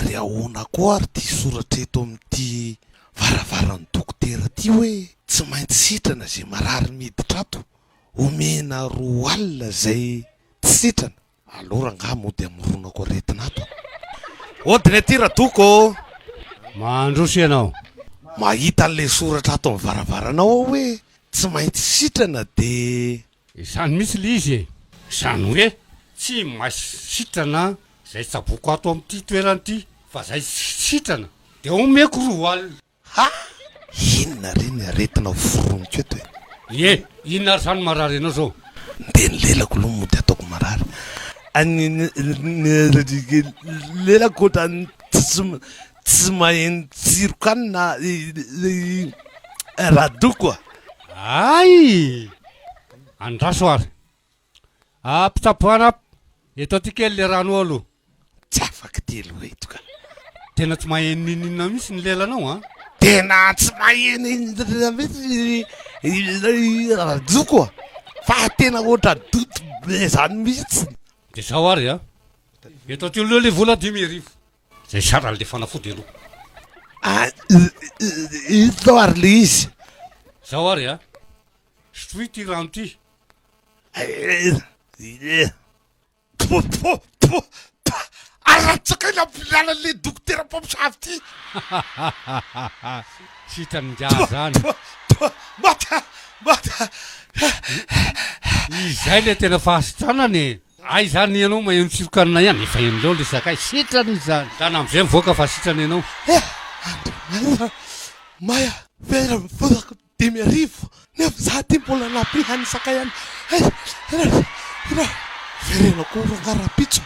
Ary ahoana koa ary ty soratra eto amin'ity varavaran'ny dokotera ty hoe tsy maintsy sitrana zay marary miditra ato, omena 2 alina zay tsy sitrana. Alora nga mody amironako aretina ato. Odiny aty radoko, Mandroso ianao. mahita an'le soratra ato amin'ny varavaranao hoe tsy maintsy sitrana de Izany misy le izy e. Izany hoe tsy maintsy sitrana zay tsaboko ato amin'ity toerana ity, fa zay sitrana de omeko 2 alina. ha inona reny aretina voroniko eto e. Ie, inona ary zany marary anao zao? De ny lelako aloha mody ataoko marary. Lelako ohatrany tsy maheno tsirokanina radoko. Ay! Andraso ary. Pitsaboana eto aty kely le rano aloha. Tsy afaky telo eto ka. Tena tsy maheno ninina mihitsy ny lelanao a. Tena tsy maheno inona mihitsy radoko fa tena ohatra doto be zany mihitsy. De zao ary a. Eto aty aloha le vola 10,000. Zay sara le fanafody aloha. Ito ary le izy. Zao ary a. Sotroy ty rano ty. Aratsakaina ampilanan'le dokotera mpamosavy ty. Sitranin-draha zany. Mata. Izay le tena fahasitranany. Ay zany ianao maheno tsirokanina ihany efa enilao le sakay sitrany zany. Zany am'izay mivoaka fa sitrany ianao. Maya vera mivozako 10,000 nefa za ty mbola nampihany sakay any. Verenako rongara pitso.